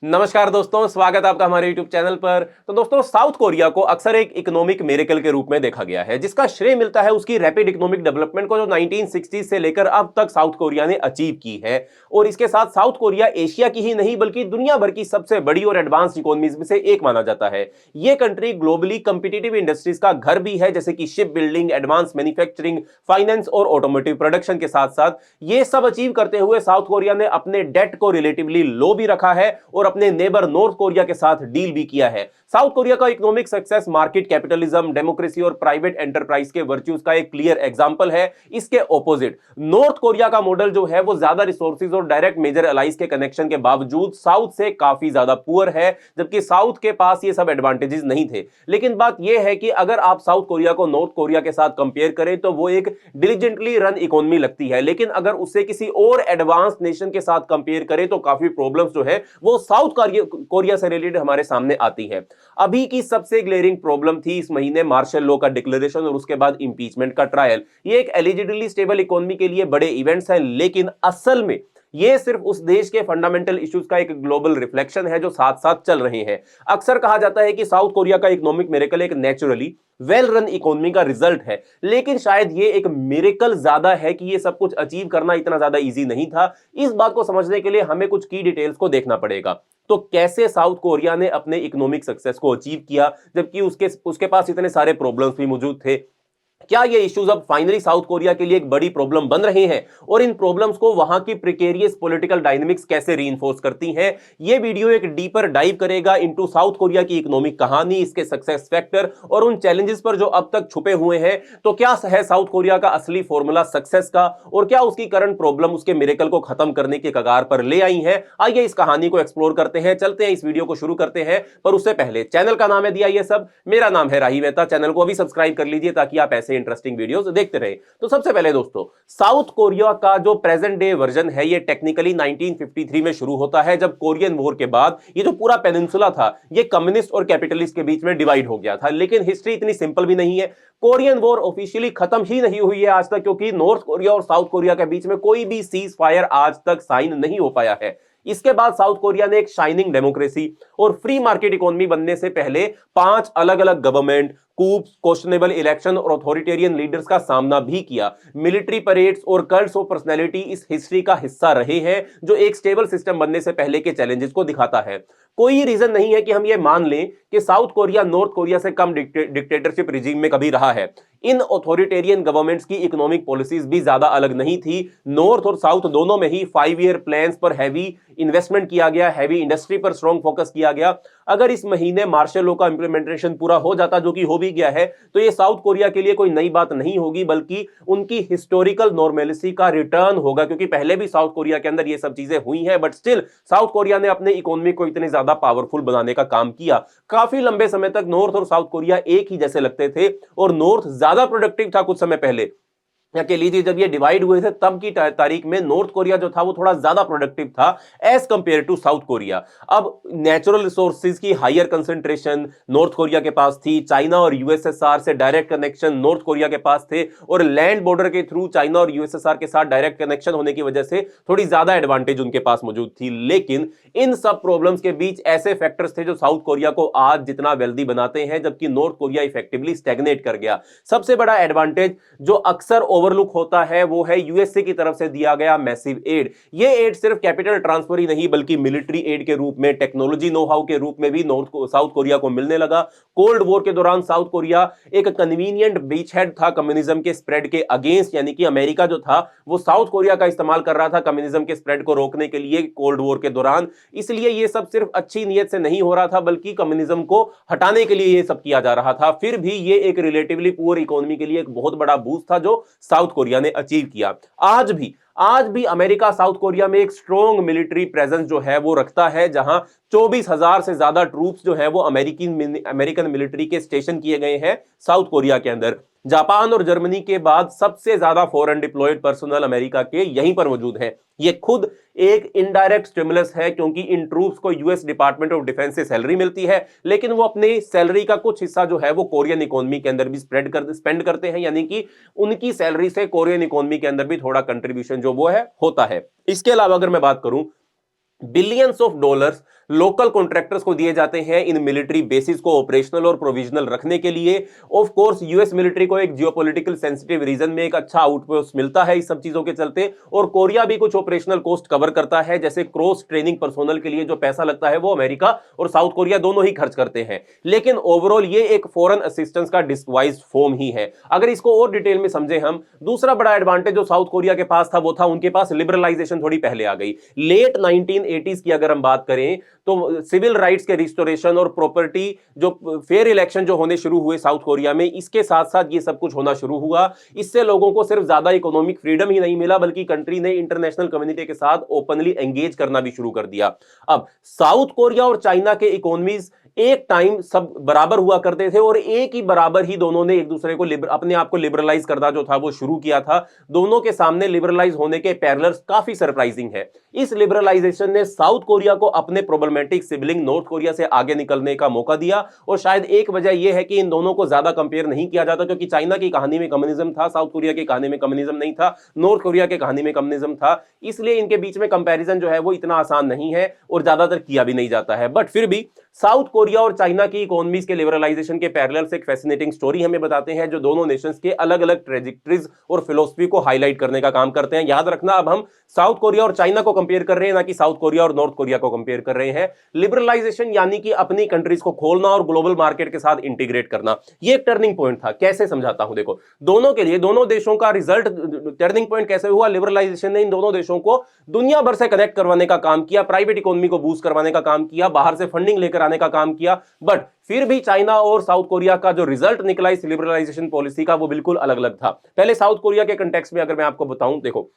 नमस्कार दोस्तों, स्वागत है आपका हमारे YouTube चैनल पर। तो दोस्तों, साउथ कोरिया को अक्सर एक इकोनॉमिक मिरेकल के रूप में देखा गया है, जिसका श्रेय मिलता है उसकी रैपिड इकोनॉमिक डेवलपमेंट को, जो 1960 से लेकर अब तक साउथ कोरिया ने अचीव की है। और इसके साथ साउथ कोरिया एशिया की ही नहीं बल्कि दुनिया भर की सबसे बड़ी और एडवांस इकोनॉमीज में से एक माना जाता है। यह कंट्री ग्लोबली कंपिटिटिव इंडस्ट्रीज का घर भी है, जैसे कि ship building, advance manufacturing, finance और ऑटोमोटिव प्रोडक्शन के साथ साथ ये सब अचीव करते हुए साउथ कोरिया ने अपने डेट को रिलेटिवली लो भी रखा है और अपने नेबर नॉर्थ कोरिया के साथ डील भी किया है। साउथ कोरिया का economic success market capitalism, democracy और प्राइवेट एंटरप्राइज के वर्च्यूज का एक क्लियर एग्जांपल है। इसके ऑपोजिट नॉर्थ कोरिया का मॉडल जो है वो ज्यादा रिसोर्सेज और डायरेक्ट मेजर अलाइज के कनेक्शन के बावजूद साउथ से काफी ज्यादा पुअर है, जबकि साउथ के पास ये सब एडवांटेजेस नहीं थे। लेकिन बात यह है कि अगर आप साउथ कोरिया को नॉर्थ कोरिया के साथ कंपेयर करें तो वो एक डिलीजेंटली रन इकोनॉमी लगती है, लेकिन अगर उससे किसी और एडवांस नेशन के साथ कंपेयर करें तो काफी प्रॉब्लम्स जो है वो साउथ कोरिया से रिलेटेड हमारे सामने आती है। अभी की सबसे ग्लेरिंग प्रॉब्लम थी इस महीने मार्शल लॉ का डिक्लेरेशन और उसके बाद इंपीचमेंट का ट्रायल। ये एक एलिजिडली स्टेबल इकोनॉमी के लिए बड़े इवेंट्स हैं, लेकिन असल में ये सिर्फ उस देश के फंडामेंटल इश्यूज का एक ग्लोबल रिफ्लेक्शन है जो साथ साथ चल रहे हैं। अक्सर कहा जाता है कि साउथ कोरिया का इकोनॉमिक मिरेकल एक नेचुरली वेल रन इकोनॉमी का रिजल्ट है, लेकिन शायद ये एक मिरेकल ज्यादा है कि ये सब कुछ अचीव करना इतना ज्यादा इजी नहीं था। इस बात को समझने के लिए हमें कुछ की डिटेल्स को देखना पड़ेगा। तो कैसे साउथ कोरिया ने अपने इकोनॉमिक सक्सेस को अचीव किया जबकि उसके पास इतने सारे प्रॉब्लम्स भी मौजूद थे? क्या ये इश्यूज अब फाइनली साउथ कोरिया के लिए एक बड़ी प्रॉब्लम बन रहे हैं और इन प्रॉब्लम्स को वहां की प्रिकेरियस पॉलिटिकल डायनामिक्स कैसे रीइंफोर्स करती हैं? ये वीडियो एक डीपर डाइव करेगा इनटू साउथ कोरिया की इकोनॉमिक कहानी, इसके सक्सेस फैक्टर और उन चैलेंजेस पर जो अब तक छुपे हुए हैं। तो क्या है साउथ कोरिया का असली फॉर्मूला सक्सेस का और क्या उसकी करंट प्रॉब्लम उसके मिरेकल को खत्म करने के कगार पर ले आई है? आइए इस कहानी को एक्सप्लोर करते हैं, चलते हैं इस वीडियो को शुरू करते हैं। पर उससे पहले चैनल का नाम है दिया ये सब, मेरा नाम है राही मेहता। चैनल को अभी सब्सक्राइब कर लीजिए ताकि आप ऐसे इंटरेस्टिंग वीडियोस देखते रहे। तो सबसे पहले दोस्तों, साउथ कोरिया का जो प्रेजेंट डे वर्जन है ये टेक्निकली 1953 में शुरू होता है, जब कोरियन वॉर के बाद ये जो पूरा पेनिनसुला था ये कम्युनिस्ट और कैपिटलिस्ट के बीच में डिवाइड हो गया था। लेकिन हिस्ट्री इतनी सिंपल भी नहीं है। कोरियन वॉर ऑफिशियली खत्म ही नहीं हुई है आज तक, क्योंकि नॉर्थ कोरिया और साउथ कोरिया के बीच में कोई भी सीज फायर आज तक साइन नहीं हो पाया है। इसके बाद साउथ कोरिया ने एक शाइनिंग डेमोक्रेसी और फ्री मार्केट इकोनॉमी बनने से पहले 5 अलग अलग गवर्नमेंट कूप्स, क्वेश्चनेबल इलेक्शन और अथॉरिटेरियन लीडर्स का सामना भी किया। मिलिट्री परेड्स और कल्ट्स ऑफ पर्सनैलिटी इस हिस्ट्री का हिस्सा रहे हैं, जो एक स्टेबल सिस्टम बनने से पहले के चैलेंजेस को दिखाता है। कोई रीजन नहीं है कि हम ये मान लें कि साउथ कोरिया नॉर्थ कोरिया से कम डिक्टेटरशिप रिजीम में कभी रहा है। इन अथॉरिटेरियन गवर्नमेंट्स की इकोनॉमिक पॉलिसीज भी ज्यादा अलग नहीं थी। नॉर्थ और साउथ दोनों में ही 5 ईयर प्लान्स पर हैवी इन्वेस्टमेंट किया गया, हैवी इंडस्ट्री पर स्ट्रॉन्ग फोकस किया गया। अगर इस महीने मार्शल लॉ का इंप्लीमेंटेशन पूरा हो जाता, जो कि हो भी गया है, तो ये साउथ कोरिया के लिए कोई नई बात नहीं होगी, बल्कि उनकी हिस्टोरिकल नॉर्मेलिटी का रिटर्न होगा, क्योंकि पहले भी साउथ कोरिया के अंदर ये सब चीजें हुई हैं, बट स्टिल साउथ कोरिया ने अपने इकोनॉमी को इतने ज्यादा पावरफुल बनाने का काम किया। काफी लंबे समय तक नॉर्थ और साउथ कोरिया एक ही जैसे लगते थे और नॉर्थ ज्यादा प्रोडक्टिव था कुछ समय पहले। या कह लीजिए जब ये डिवाइड हुए थे तब की तारीख में नॉर्थ कोरिया जो था वो थोड़ा ज्यादा प्रोडक्टिव था as compare to South Korea. अब नेचुरल रिसोर्सेज की हायर कंसंट्रेशन नॉर्थ कोरिया के पास थी, चाइना और यूएसएसआर से डायरेक्ट कनेक्शन नॉर्थ कोरिया के पास थे और लैंड बॉर्डर के थ्रू चाइना और यूएसएसआर के साथ डायरेक्ट कनेक्शन होने की वजह से थोड़ी ज्यादा एडवांटेज उनके पास मौजूद थी। लेकिन इन सब प्रॉब्लम्स के बीच ऐसे फैक्टर्स थे जो साउथ कोरिया को आज जितना वेल्दी बनाते हैं, जबकि नॉर्थ कोरिया इफेक्टिवली स्टैग्नेट कर गया। सबसे बड़ा एडवांटेज जो अक्सर ओवरलुक होता है वो है यूएसए की तरफ से दिया गया मैसिव एड। ये एड सिर्फ कैपिटल ट्रांसफर ही नहीं बल्कि मिलिट्री एड के रूप में, टेक्नोलॉजी नो हाउ के रूप में भी साउथ कोरिया को मिलने लगा। कोल्ड वॉर के दौरान साउथ कोरिया एक कन्वीनियंट बीचहेड था कम्युनिज्म के स्प्रेड के अगेंस्ट, यानी कि अमेरिका जो था वो साउथ कोरिया का इस्तेमाल कर रहा था कम्युनिज्म के स्प्रेड को रोकने के लिए कोल्ड वॉर के दौरान। इसलिए ये सब सिर्फ अच्छी नीयत से नहीं हो रहा था बल्कि कम्युनिज्म को हटाने के लिए ये सब किया जा रहा था। फिर भी ये एक रिलेटिवली पुअर इकोनॉमी के लिए एक बहुत बड़ा बूस्ट था जो साउथ कोरिया ने अचीव किया। आज भी अमेरिका साउथ कोरिया में एक स्ट्रॉन्ग मिलिट्री प्रेजेंस जो है वो रखता है, जहां 24,000 से ज्यादा ट्रूप्स जो है वो अमेरिकन मिलिट्री के स्टेशन किए गए हैं साउथ कोरिया के अंदर। जापान और जर्मनी के बाद सबसे ज्यादा फॉरेन डिप्लॉयड पर्सनल अमेरिका के यहीं पर मौजूद है। ये खुद एक इनडायरेक्ट स्टिमुलस है, क्योंकि इन ट्रूप्स को यूएस डिपार्टमेंट ऑफ डिफेंस से सैलरी मिलती है, लेकिन वो अपने सैलरी का कुछ हिस्सा जो है वो कोरियन इकोनॉमी के अंदर भी स्पेंड करते हैं, यानी कि उनकी सैलरी से कोरियन इकोनॉमी के अंदर भी थोड़ा कंट्रीब्यूशन जो वो है होता है। इसके अलावा अगर मैं बात करूं, billions of dollars local contractors को दिए जाते हैं इन मिलिट्री बेसिस को ऑपरेशनल और प्रोविजनल रखने के लिए। ऑफ कोर्स यूएस मिलिट्री को एक जियोपॉलिटिकल सेंसिटिव रीजन में एक अच्छा आउटपोस्ट मिलता है इस सब चीजों के चलते, और कोरिया भी कुछ ऑपरेशनल कॉस्ट कवर करता है, जैसे क्रॉस ट्रेनिंग पर्सोनल के लिए जो पैसा लगता है वो अमेरिका और साउथ कोरिया दोनों ही खर्च करते हैं। लेकिन ओवरऑल ये एक फॉरेन असिस्टेंस का डिस्वाइज्ड फॉर्म ही है। अगर इसको और डिटेल में समझे हम, दूसरा बड़ा एडवांटेज जो साउथ कोरिया के पास था वो था उनके पास लिबरलाइजेशन थोड़ी पहले आ गई। लेट 1980s की अगर हम बात करें तो सिविल राइट्स के रिस्टोरेशन और प्रॉपर्टी जो फेयर इलेक्शन जो होने शुरू हुए साउथ कोरिया में, इसके साथ साथ ये सब कुछ होना शुरू हुआ। इससे लोगों को सिर्फ ज्यादा इकोनॉमिक फ्रीडम ही नहीं मिला बल्कि कंट्री ने इंटरनेशनल कम्युनिटी के साथ ओपनली एंगेज करना भी शुरू कर दिया। अब साउथ कोरिया और चाइना के इकोनॉमीज एक टाइम सब बराबर हुआ करते थे और एक ही बराबर ही दोनों ने एक दूसरे को अपने आप को लिबरलाइज करना जो था वो शुरू किया था। दोनों के सामने लिबरलाइज होने के पैरेलल्स काफी सरप्राइजिंग है। इस लिबरलाइजेशन ने साउथ कोरिया को अपने प्रॉब्लमेटिक सिबलिंग नॉर्थ कोरिया से आगे निकलने का मौका दिया, और शायद एक वजह यह है कि इन दोनों को ज्यादा कंपेयर नहीं किया जाता, क्योंकि चाइना की कहानी में कम्युनिज्म था, साउथ कोरिया की कहानी में कम्युनिज्म नहीं था, नॉर्थ कोरिया की कहानी में कम्युनिज्म था। इसलिए इनके बीच में कंपैरिजन जो है वो इतना आसान नहीं है और ज्यादातर किया भी नहीं जाता है। बट फिर भी साउथ कोरिया और चाइना की इकोनॉमीज के लिबरलाइजेशन के पैरेलल्स एक फैसिनेटिंग स्टोरी हमें बताते हैं जो दोनों नेशंस के अलग अलग ट्रेजेक्टरीज और फिलॉसफी को हाईलाइट करने का काम करते हैं। याद रखना, अब हम साउथ कोरिया और चाइना को कंपेयर कर रहे हैं, ना कि साउथ कोरिया और नॉर्थ कोरिया को कंपेयर कर रहे हैं। लिबरलाइजेशन यानी कि अपनी कंट्रीज को खोलना और ग्लोबल मार्केट के साथ इंटीग्रेट करना, ये एक टर्निंग पॉइंट था। कैसे समझाता हूं, देखो, दोनों के लिए दोनों देशों का रिजल्ट टर्निंग पॉइंट कैसे हुआ। लिबरलाइजेशन ने इन दोनों देशों को दुनिया भर से कनेक्ट करवाने का काम किया, प्राइवेट इकोनॉमी को बूस्ट करवाने का काम किया, बाहर से फंडिंग लेकर आने का काम किया। बट फिर भी चाइना और साउथ कोरिया का जो रिजल्ट निकला इस लिबरलाइजेशन पॉलिसी का वो बिल्कुल अलग अलग था। पहले साउथ कोरिया के कंटेक्स्ट में अगर मैं आपको बताऊं, देखो,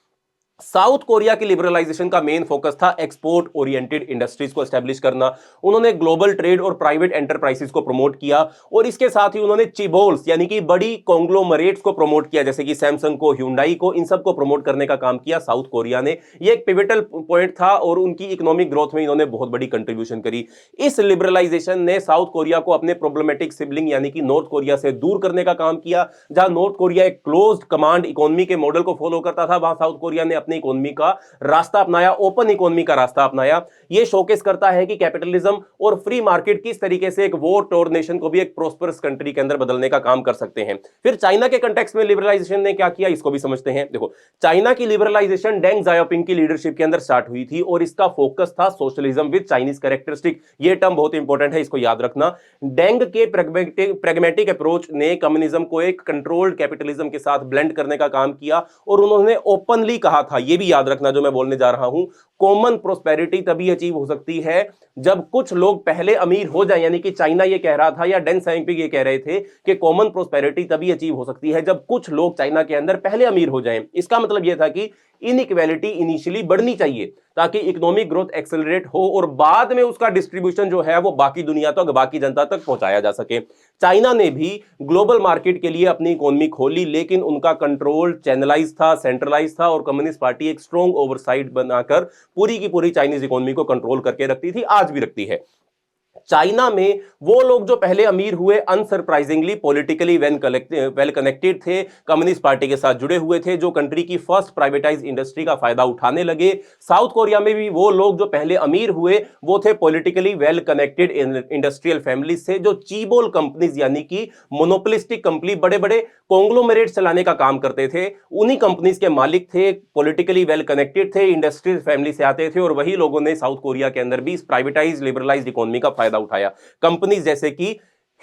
साउथ कोरिया की लिबरलाइजेशन का मेन फोकस था एक्सपोर्ट ओरिएंटेड इंडस्ट्रीज को एस्टेब्लिश करना। उन्होंने ग्लोबल ट्रेड और प्राइवेट एंटरप्राइजेस को प्रमोट किया, और इसके साथ ही उन्होंने चिबोल्स यानी कि बड़ी कॉन्ग्लोमरेट्स को प्रमोट किया, जैसे कि सैमसंग को, ह्यूंडई को, इन सब को प्रमोट करने का काम किया साउथ कोरिया ने। यह एक पिवटल पॉइंट था और उनकी इकोनॉमिक ग्रोथ में इन्होंने बहुत बड़ी कंट्रीब्यूशन करी। इस लिबरलाइजेशन ने साउथ कोरिया को अपने प्रॉब्लमेटिक सिबलिंग यानी कि नॉर्थ कोरिया से दूर करने का काम किया। जहां नॉर्थ कोरिया एक क्लोज्ड कमांड इकोनॉमी के मॉडल को फॉलो करता था, वहां साउथ कोरिया ने अपनी इकोनॉमी का रास्ता अपनाया, ओपन इकोनॉमी का रास्ता अपनाया। यह शोकेस करता है कि कैपिटलिज्म और फ्री मार्केट किस तरीके से एक वॉर टोर नेशन को भी एक प्रोस्परस कंट्री के अंदर बदलने का काम कर सकते हैं। फिर चाइना के कंटेक्स्ट में लिबरलाइजेशन ने क्या किया, इसको भी समझते हैं। देखो, चाइना की लिबरलाइजेशन डेंग जाओपिंग की लीडरशिप के अंदर स्टार्ट हुई थी और इसका फोकस था सोशलिज्म विद चाइनीज कैरेक्टरिस्टिक। यह टर्म बहुत इंपॉर्टेंट है, इसको याद रखना। डेंग के प्रैग्मेटिक अप्रोच ने कम्युनिज्म को एक कंट्रोल्ड कैपिटलिज्म के साथ ब्लेंड करने का काम किया, और उन्होंने ओपनली कहा था, यह भी याद रखना जो मैं बोलने जा रहा हूं, कॉमन प्रोस्पेरिटी तभी अचीव हो सकती है जब कुछ लोग पहले अमीर हो जाएं। यानी कि चाइना ये कह रहा था या डेंग साइपिंग ये कह रहे थे कि कॉमन प्रोस्पेरिटी तभी अचीव हो सकती है जब कुछ लोग चाइना के अंदर पहले अमीर हो जाएं। इसका मतलब यह था कि इनइक्वालिटी इनिशियली बढ़नी चाहिए ताकि इकोनॉमिक ग्रोथ एक्सेलरेट हो और बाद में उसका डिस्ट्रीब्यूशन जो है वो बाकी दुनिया तक, बाकी जनता तक पहुंचाया जा सके। चाइना ने भी ग्लोबल मार्केट के लिए अपनी इकोनॉमी खोली, लेकिन उनका कंट्रोल चैनलाइज था, सेंट्रलाइज था, और कम्युनिस्ट पार्टी एक स्ट्रॉन्ग ओवरसाइट बनाकर पूरी की पूरी चाइनीज इकोनॉमी को कंट्रोल करके रखती थी, आज भी रखती है। चाइना में वो लोग जो पहले अमीर हुए अनसरप्राइजिंगली पॉलिटिकली वेल कनेक्टेड थे, कम्युनिस्ट पार्टी के साथ जुड़े हुए थे, जो कंट्री की फर्स्ट प्राइवेटाइज इंडस्ट्री का फायदा उठाने लगे। साउथ कोरिया में भी वो लोग जो पहले अमीर हुए वो थे politically well connected industrial family से, जो चीबोल कंपनीज यानी कि मोनोपोलिस्टिक कंपनी, बड़े बड़े कॉन्ग्लोमेरेट चलाने का काम करते थे। उन्हीं कंपनीज के मालिक थे, पॉलिटिकली वेल कनेक्टेड थे, इंडस्ट्रियल फैमिली से आते थे, और वही लोगों ने साउथ कोरिया के अंदर भी इस प्राइवेटाइज लिबरलाइज्ड इकोनॉमी का फायदा उठाया। कंपनीज जैसे कि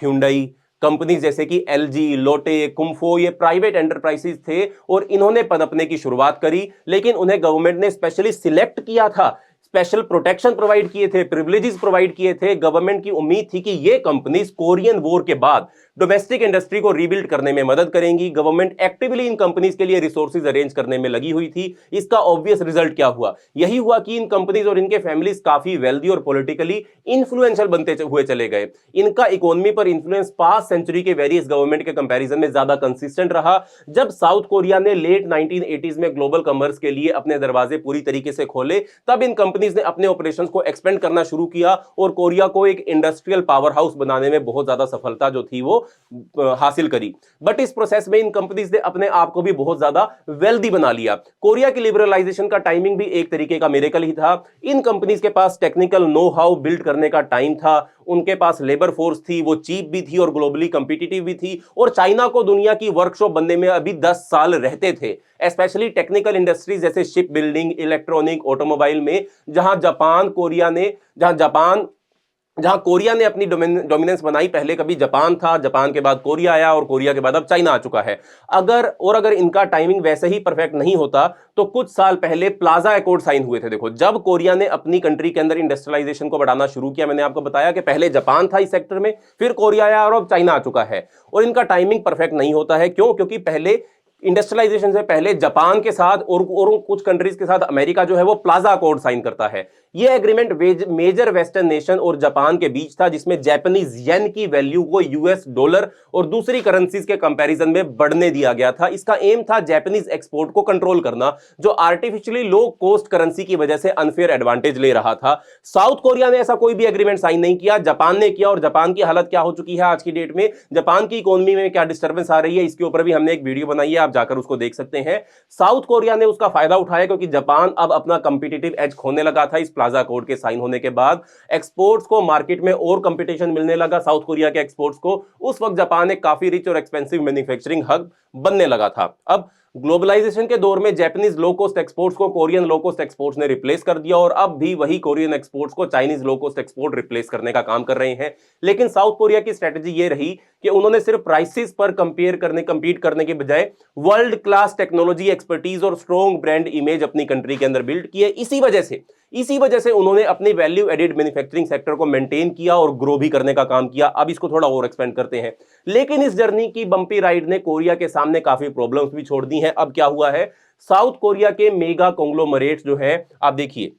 ह्यूंडई, कंपनीज जैसे कि एलजी, लोटे, कुम्फो, ये प्राइवेट एंटरप्राइजेस थे और इन्होंने पनपने की शुरुआत करी, लेकिन उन्हें गवर्नमेंट ने स्पेशली सिलेक्ट किया था, स्पेशल प्रोटेक्शन प्रोवाइड किए थे, प्रिविलेजेस प्रोवाइड किए थे। गवर्नमेंट की उम्मीद थी कि ये कंपनीज कोरियन वॉर के बाद डोमेस्टिक इंडस्ट्री को रीबिल्ड करने में मदद करेंगी। गवर्नमेंट एक्टिवली इन कंपनीज के लिए रिसोर्सेज अरेंज करने में लगी हुई थी। इसका ऑब्वियस रिजल्ट क्या हुआ, यही हुआ कि इन कंपनीज और इनके फैमिलीज काफी वेल्दी और पॉलिटिकली इन्फ्लुएंशियल बनते हुए चले गए। इनका इकोनॉमी पर इंफ्लुएंस पास्ट सेंचुरी के वेरियस गवर्नमेंट के कंपैरिजन में ज्यादा कंसिस्टेंट रहा। जब साउथ कोरिया ने लेट 1980s में ग्लोबल कॉमर्स के लिए अपने दरवाजे पूरी तरीके से खोले, तब इन कंपनी कंपनीज ने अपने ऑपरेशंस को एक्सपेंड करना शुरू किया और कोरिया को एक इंडस्ट्रियल पावर हाउस बनाने में बहुत ज्यादा सफलता जो थी वो हासिल करी। बट इस प्रोसेस में इन कंपनीज ने अपने आप को भी बहुत ज्यादा वेल्दी बना लिया। कोरिया की लिबरलाइजेशन का टाइमिंग भी एक तरीके का मिरेकल ही था। इन कंपनीज के पास टेक्निकल नो हाउ बिल्ड करने का टाइम था, उनके पास लेबर फोर्स थी, वो चीप भी थी और ग्लोबली कंपिटिटिव भी थी, और चाइना को दुनिया की वर्कशॉप बनने में अभी 10 साल रहते थे, स्पेशली टेक्निकल इंडस्ट्रीज जैसे शिप बिल्डिंग, इलेक्ट्रॉनिक, ऑटोमोबाइल में, जहां कोरिया ने अपनी डोमिनेंस बनाई। पहले कभी जापान था, जापान के बाद कोरिया आया और कोरिया के बाद अब चाइना आ चुका है। अगर इनका टाइमिंग वैसे ही परफेक्ट नहीं होता तो कुछ साल पहले प्लाजा अकॉर्ड साइन हुए थे। देखो, जब कोरिया ने अपनी कंट्री के अंदर इंडस्ट्रियलाइजेशन को बढ़ाना शुरू किया, मैंने आपको बताया कि पहले जापान था इस सेक्टर में, फिर कोरिया आया और अब चाइना आ चुका है। और इनका टाइमिंग परफेक्ट नहीं होता है। क्यों? क्योंकि पहले इंडस्ट्रियलाइजेशन से पहले जापान के साथ और कुछ कंट्रीज के साथ अमेरिका जो है वो प्लाजा अकॉर्ड साइन करता है। यह एग्रीमेंट मेजर वेस्टर्न नेशन और जापान के बीच था, जिसमें जापानीज येन की वैल्यू को यूएस डॉलर और दूसरी करेंसीज के कंपैरिजन में बढ़ने दिया गया था। इसका एम था जापानीज एक्सपोर्ट को कंट्रोल करना, जो आर्टिफिशियली लो कॉस्ट करेंसी की वजह से अनफेयर एडवांटेज ले रहा था। साउथ कोरिया ने ऐसा कोई भी एग्रीमेंट साइन नहीं किया, जापान ने किया। और जापान की हालत क्या हो चुकी है आज की डेट में, जापान की इकोनॉमी में क्या डिस्टर्बेंस आ रही है, इसके ऊपर भी हमने एक वीडियो बनाई है, आप जाकर उसको देख सकते हैं। साउथ कोरिया ने उसका फायदा उठाया क्योंकि जापान अब अपना कंपीटिटिव एज खोने लगा था। इस प्लाजा अकॉर्ड के साइन होने के बाद एक्सपोर्ट्स को मार्केट में और कंपटीशन मिलने लगा साउथ कोरिया के एक्सपोर्ट्स को। उस वक्त जापान एक काफी रिच और एक्सपेंसिव मैन्युफैक्चरिंग हब बनने लगा था। अब ग्लोबलाइजेशन के दौर में जापानीज लो कॉस्ट एक्सपोर्ट्स को कोरियन लो कॉस्ट एक्सपोर्ट्स ने रिप्लेस कर दिया, और अब भी वही कोरियन एक्सपोर्ट्स को Chinese low cost export replace करने का काम कर रहे हैं। लेकिन साउथ कोरिया की स्ट्रेटजी ये रही कि उन्होंने सिर्फ प्राइसेस पर कंपीट करने के बजाय वर्ल्ड क्लास टेक्नोलॉजी, एक्सपर्टीज और स्ट्रॉन्ग ब्रांड इमेज अपनी कंट्री के अंदर बिल्ड की है। इसी वजह से उन्होंने अपनी वैल्यू एडेड मैन्युफैक्चरिंग सेक्टर को मेंटेन किया और ग्रो भी करने का काम किया। अब इसको थोड़ा और एक्सपेंड करते हैं। लेकिन इस जर्नी की बंपी राइड ने कोरिया के सामने काफी प्रॉब्लम्स भी छोड़ दी हैं। अब क्या हुआ है, साउथ कोरिया के मेगा कॉन्ग्लोमरेट्स जो है, आप देखिए,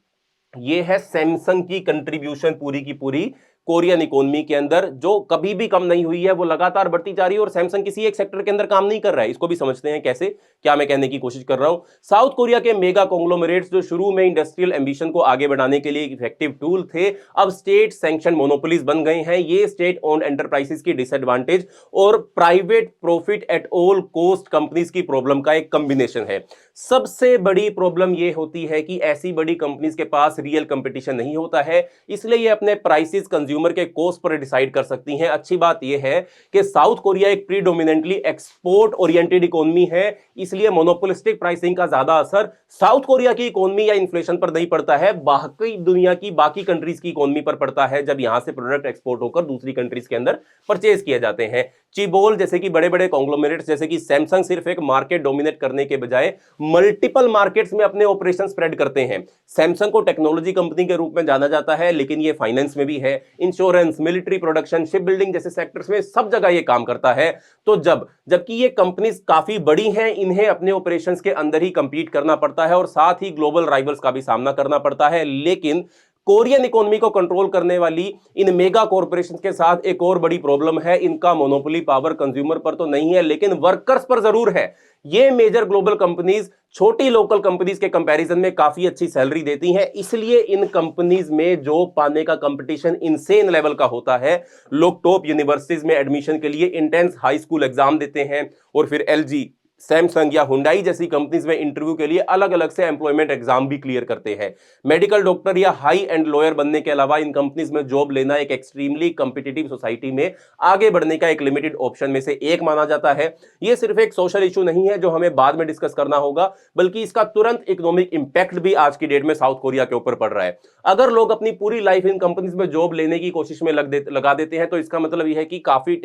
ये है सैमसंग की कंट्रीब्यूशन पूरी की पूरी कोरियन इकोनॉमी के अंदर, जो कभी भी कम नहीं हुई है, वो लगातार बढ़ती जा रही है। और सैमसंग किसी एक सेक्टर के अंदर काम नहीं कर रहा है। इसको भी समझते हैं कैसे, क्या मैं कहने की कोशिश कर रहा हूं। साउथ कोरिया के मेगा कॉन्ग्लोमरेट्स जो शुरू में इंडस्ट्रियल एम्बिशन को आगे बढ़ाने के लिए एक इफेक्टिव टूल थे, अब स्टेट सैंक्शन मोनोपोलीज बन गए हैं। ये स्टेट ओन्ड एंटरप्राइजेस की डिसएडवांटेज और private profit at all cost companies की प्रॉब्लम का एक कॉम्बिनेशन है। सबसे बड़ी प्रॉब्लम ये होती है कि ऐसी बड़ी कंपनीज के पास रियल कंपटीशन नहीं होता है, इसलिए ये अपने प्राइसेस कंज्यूमर के कॉस्ट पर डिसाइड कर सकती हैं। अच्छी बात यह है कि साउथ कोरिया एक प्रीडोमिनेंटली एक्सपोर्ट ओरिएंटेड इकोनॉमी है, इसलिए मोनोपोलिस्टिक प्राइसिंग का ज्यादा असर साउथ कोरिया की इकोनॉमी या इन्फ्लेशन पर नहीं पड़ता है, बाकी दुनिया की बाकी कंट्रीज की इकोनॉमी पर पड़ता है, जब यहां से प्रोडक्ट एक्सपोर्ट होकर दूसरी कंट्रीज के अंदर परचेज किए जाते हैं। चीबोल जैसे कि बड़े बड़े कॉन्ग्लोमरेट्स जैसे कि सैमसंग सिर्फ एक मार्केट डोमिनेट करने के बजाय मल्टीपल मार्केट्स में अपने ऑपरेशन स्प्रेड करते हैं। सैमसंग को टेक्नोलॉजी कंपनी के रूप में जाना जाता है, लेकिन ये फाइनेंस में भी है, insurance, military production, ship building जैसे सेक्टर्स में सब जगह ये काम करता है। तो जबकि ये कंपनीज काफी बड़ी हैं, इन्हें अपने ऑपरेशंस के अंदर ही कंपीट करना पड़ता है और साथ ही ग्लोबल राइवल्स का भी सामना करना पड़ता है। लेकिन कोरियन इकोनॉमी को कंट्रोल करने वाली इन मेगा कॉर्पोरेशंस के साथ एक और बड़ी प्रॉब्लम है, इनका मोनोपोली पावर कंज्यूमर पर तो नहीं है, लेकिन वर्कर्स पर जरूर है। ये मेजर ग्लोबल कंपनीज छोटी लोकल कंपनीज के कंपैरिजन में काफी अच्छी सैलरी देती हैं, इसलिए इन कंपनीज में जॉब पाने का कंपटीशन इनसेन लेवल का होता है। लोग टॉप यूनिवर्सिटीज में एडमिशन के लिए इंटेंस हाई स्कूल एग्जाम देते हैं और फिर एलजी, सैमसंग या हुंडई जैसी कंपनीज में इंटरव्यू के लिए अलग अलग से एम्प्लॉयमेंट एग्जाम भी क्लियर करते हैं। मेडिकल डॉक्टर या हाई एंड लॉयर बनने के अलावा इन कंपनीज में जॉब लेना एक एक्सट्रीमली कंपिटिटिव सोसाइटी में आगे बढ़ने का एक लिमिटेड ऑप्शन में से एक माना जाता है। यह सिर्फ एक सोशल इशू नहीं है जो हमें बाद में डिस्कस करना होगा, बल्कि इसका तुरंत इकोनॉमिक इंपैक्ट भी आज की डेट में साउथ कोरिया के ऊपर पड़ रहा है। अगर लोग अपनी पूरी लाइफ इन कंपनीज में जॉब लेने की कोशिश में लगा देते हैं, तो इसका मतलब यह है कि काफी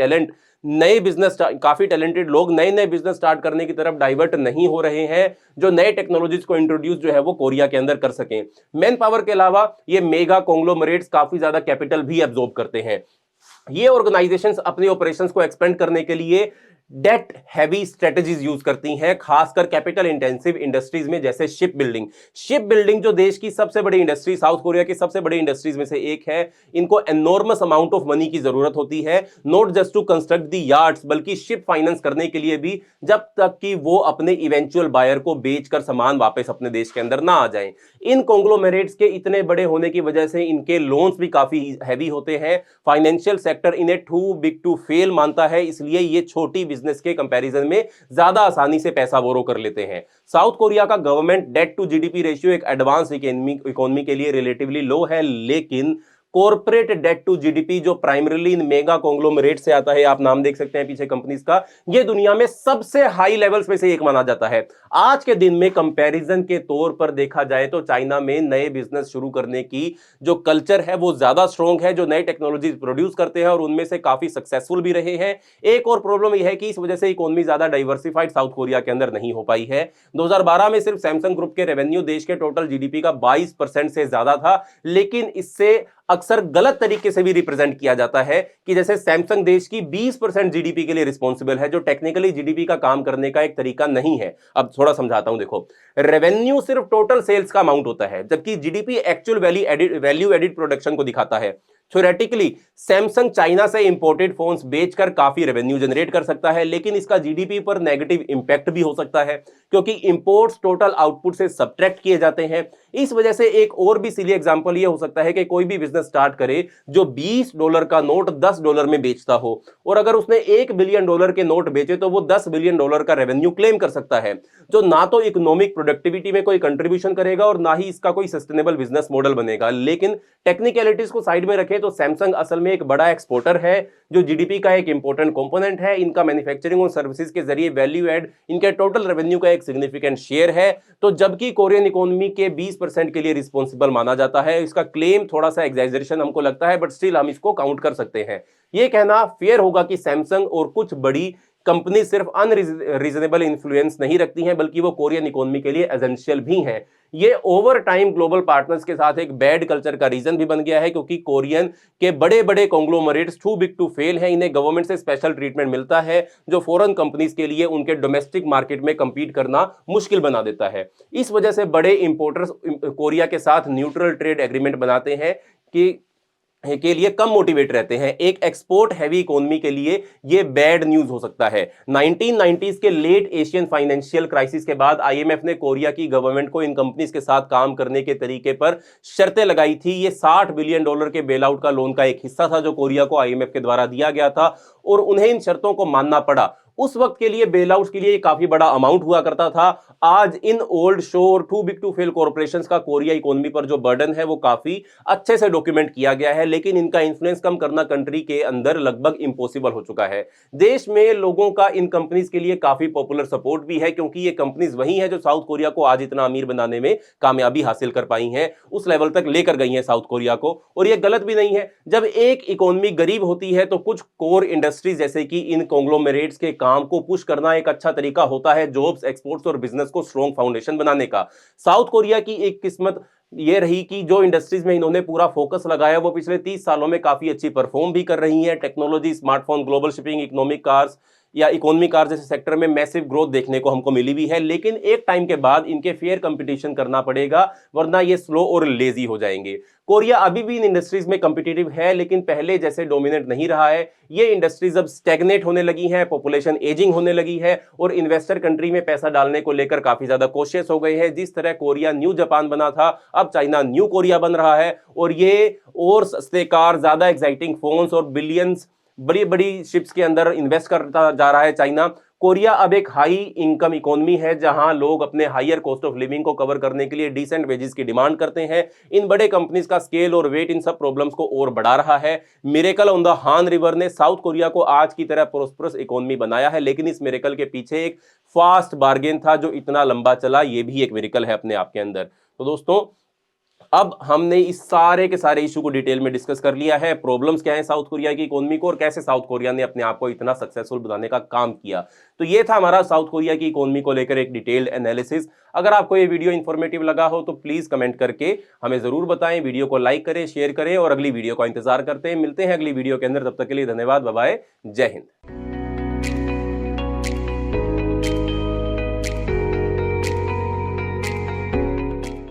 टैलेंटेड लोग नए बिजनेस स्टार्ट करने की तरफ डाइवर्ट नहीं हो रहे हैं, जो नए टेक्नोलॉजीज को इंट्रोड्यूस जो है वो कोरिया के अंदर कर सकें। मैन पावर के अलावा ये मेगा कॉन्ग्लोमरेट्स काफी ज्यादा कैपिटल भी एब्जॉर्ब करते हैं। ये ऑर्गेनाइजेशंस अपने ऑपरेशंस को एक्सपेंड करने के लिए डेट हैवी स्ट्रेटजीज यूज करती हैं, खासकर कैपिटल इंटेंसिव इंडस्ट्रीज में, जैसे शिप बिल्डिंग जो देश की सबसे बड़ी इंडस्ट्री, साउथ कोरिया की सबसे बड़ी इंडस्ट्रीज में से एक है। इनको एनॉर्मस अमाउंट ऑफ मनी की जरूरत होती है, not just to construct the yards, बल्कि शिप फाइनेंस करने के लिए भी, जब तक कि वो अपने इवेंचुअल बायर को बेचकर सामान वापस अपने देश के अंदर ना आ जाएं। इन कॉन्ग्लोमेरेट्स के इतने बड़े होने की वजह से इनके लोन्स भी काफी हैवी होते हैं। फाइनेंशियल सेक्टर इन्हें टू बिग टू फेल मानता है, इसलिए ये छोटी बिजनेस के कंपैरिजन में ज्यादा आसानी से पैसा बोरो कर लेते हैं। साउथ कोरिया का government debt to GDP ratio एक एडवांस इकोनॉमी के लिए रिलेटिवली लो है, लेकिन कॉर्पोरेट डेट टू जीडीपी जो प्राइमरीली इन मेगा कॉन्ग्लोमरेट से आता है, आप नाम देख सकते हैं पीछे कंपनीज का, ये दुनिया में सबसे हाई लेवल्स में से एक माना जाता है। आज के दिन में कंपैरिजन के तौर पर देखा जाए तो चाइना में नए बिजनेस शुरू करने की जो कल्चर है वो ज्यादा स्ट्रॉन्ग है, जो नए टेक्नोलॉजी प्रोड्यूस करते हैं और उनमें से काफी सक्सेसफुल भी रहे हैं। एक और प्रॉब्लम यह है कि इस वजह से इकोनॉमी ज्यादा डाइवर्सिफाइड साउथ कोरिया के अंदर नहीं हो पाई है। 2012 में सिर्फ सैमसंग ग्रुप के रेवेन्यू देश के टोटल जीडीपी का 22% से ज्यादा था, लेकिन इससे अक्सर गलत तरीके से भी रिप्रेजेंट किया जाता है कि जैसे सैमसंग देश की 20% जीडीपी के लिए रिस्पॉन्सिबल है, जो टेक्निकली जीडीपी का काम करने का एक तरीका नहीं है। अब थोड़ा समझाता हूं, देखो, रेवेन्यू सिर्फ टोटल सेल्स का अमाउंट होता है, जबकि GDP actual value added production को दिखाता है। थ्योरेटिकली सैमसंग चाइना से इंपोर्टेड फोन्स बेचकर काफी रेवेन्यू जनरेट कर सकता है, लेकिन इसका जीडीपी पर नेगेटिव इंपैक्ट भी हो सकता है, क्योंकि इंपोर्ट्स टोटल आउटपुट से सब्ट्रैक्ट किए जाते हैं। इस वजह से एक और भी सिली एग्जांपल ये हो सकता है कि कोई भी बिजनेस स्टार्ट करे जो $20 का नोट $10 में बेचता हो, और अगर उसने $1 बिलियन के नोट बेचे तो वो $10 बिलियन का रेवेन्यू क्लेम कर सकता है, जो ना तो इकोनॉमिक प्रोडक्टिविटी में कोई कंट्रीब्यूशन करेगा और ना ही इसका कोई सस्टेनेबल बिजनेस मॉडल बनेगा। लेकिन टेक्निकलिटीज को साइड में रखें तो सैमसंग असल में एक बड़ा एक्सपोर्टर है, जो जीडीपी का एक इंपॉर्टेंट कंपोनेंट है। इनका मैन्युफैक्चरिंग और सर्विसेज के जरिए वैल्यू एड इनके टोटल रेवेन्यू का एक सिग्निफिकेंट शेयर है। तो जबकि कोरियन इकोनॉमी के 20% के लिए रिस्पॉन्सिबल माना जाता है, इसका क्लेम थोड़ा सा एग्जैजरेशन हमको लगता है, बट स्टिल हम इसको काउंट कर सकते हैं। यह कहना फेयर होगा कि सैमसंग और कुछ बड़ी कंपनी सिर्फ अनरीजनेबल इन्फ्लुएंस नहीं रखती हैं, बल्कि वो कोरियन इकोनॉमी के लिए एसेंशियल भी हैं। ये ओवर टाइम ग्लोबल पार्टनर्स के साथ एक बैड कल्चर का रीजन भी बन गया है, क्योंकि कोरियन के बड़े बड़े conglomerates too big to fail हैं। इन्हें गवर्नमेंट से स्पेशल ट्रीटमेंट मिलता है, जो फॉरेन कंपनीज के लिए उनके डोमेस्टिक मार्केट में कंपीट करना मुश्किल बना देता है। इस वजह से बड़े इंपोर्टर्स कोरिया के साथ न्यूट्रल ट्रेड एग्रीमेंट बनाते हैं कि के लिए कम मोटिवेट रहते हैं। एक एक्सपोर्ट हैवी इकोनॉमी के लिए यह बैड न्यूज हो सकता है। 1990s के लेट एशियन फाइनेंशियल क्राइसिस के बाद आईएमएफ ने कोरिया की गवर्नमेंट को इन कंपनीज के साथ काम करने के तरीके पर शर्तें लगाई थी। ये $60 बिलियन के बेल आउट का लोन का एक हिस्सा था, जो कोरिया को आईएमएफ के द्वारा दिया गया था, और उन्हें इन शर्तों को मानना पड़ा। उस वक्त के लिए बेल आउट्स के लिए काफी बड़ा अमाउंट हुआ करता था। आज इन ओल्ड शोर too big to fail corporations का कोरिया इकोनॉमी पर जो बर्डन है वो काफी अच्छे से डॉक्यूमेंट किया गया है, लेकिन इनका इन्फ्लुएंस कम करना कंट्री के अंदर लगभग इंपॉसिबल हो चुका है। देश में लोगों का इन कंपनीज के लिए काफी पॉपुलर सपोर्ट भी है, क्योंकि ये कंपनीज वही है जो साउथ कोरिया को आज इतना अमीर बनाने में कामयाबी हासिल कर पाई हैं, उस लेवल तक लेकर गई हैं साउथ कोरिया को। और ये गलत भी नहीं है। जब एक इकोनॉमी गरीब होती है तो कुछ कोर इंडस्ट्रीज जैसे कि इन कॉन्ग्लोमेरेट्स के काम को पुश करना एक अच्छा तरीका होता है जॉब्स, एक्सपोर्ट्स और बिजनेस को स्ट्रॉन्ग फाउंडेशन बनाने का। साउथ कोरिया की एक किस्मत ये रही कि जो इंडस्ट्रीज में इन्होंने पूरा फोकस लगाया वो पिछले 30 सालों में काफी अच्छी परफॉर्म भी कर रही हैं। Technology, smartphone, global shipping, economic cars या इकोनॉमी कार जैसे सेक्टर में मैसिव ग्रोथ देखने को हमको मिली भी है, लेकिन एक टाइम के बाद इनके फेयर कंपटीशन करना पड़ेगा, वरना ये स्लो और लेजी हो जाएंगे। कोरिया अभी भी इन इंडस्ट्रीज में कंपिटिटिव है, लेकिन पहले जैसे डोमिनेट नहीं रहा है। ये इंडस्ट्रीज अब स्टैग्नेट होने लगी हैं, पॉपुलेशन एजिंग होने लगी है, और इन्वेस्टर कंट्री में पैसा डालने को लेकर काफी ज्यादा कॉशियस हो गए हैं। जिस तरह कोरिया न्यू जापान बना था, अब चाइना न्यू कोरिया बन रहा है, और ये और सस्ते कार, ज्यादा एक्साइटिंग फोन्स और बिलियंस बड़ी बड़ी शिप्स के अंदर इन्वेस्ट करता जा रहा है चाइना। कोरिया अब एक हाई इनकम इकोनॉमी है, जहां लोग अपने हायर कॉस्ट ऑफ लिविंग को कवर करने के लिए डिसेंट वेजेस की डिमांड करते हैं। इन बड़े कंपनीज का स्केल और वेट इन सब प्रॉब्लम्स को और बढ़ा रहा है। मिरेकल ऑन द हान रिवर ने साउथ कोरिया को आज की तरह प्रोस्परस इकोनॉमी बनाया है, लेकिन इस मिरेकल के पीछे एक फास्ट बार्गेन था जो इतना लंबा चला। यह भी एक मिरेकल है अपने आप के अंदर। तो दोस्तों, अब हमने इस सारे के सारे इशू को डिटेल में डिस्कस कर लिया है। प्रॉब्लम्स क्या है साउथ कोरिया की इकोनॉमी को, और कैसे साउथ कोरिया ने अपने आप को इतना सक्सेसफुल बनाने का काम किया। तो ये था हमारा साउथ कोरिया की इकोनॉमी को लेकर एक डिटेल्ड एनालिसिस। अगर आपको ये वीडियो इंफॉर्मेटिव लगा हो तो प्लीज कमेंट करके हमें जरूर बताएं। वीडियो को लाइक करें, शेयर करें, और अगली वीडियो का इंतजार करते हैं। मिलते हैं अगली वीडियो के अंदर, तब तक के लिए धन्यवाद, बाय बाय, जय हिंद।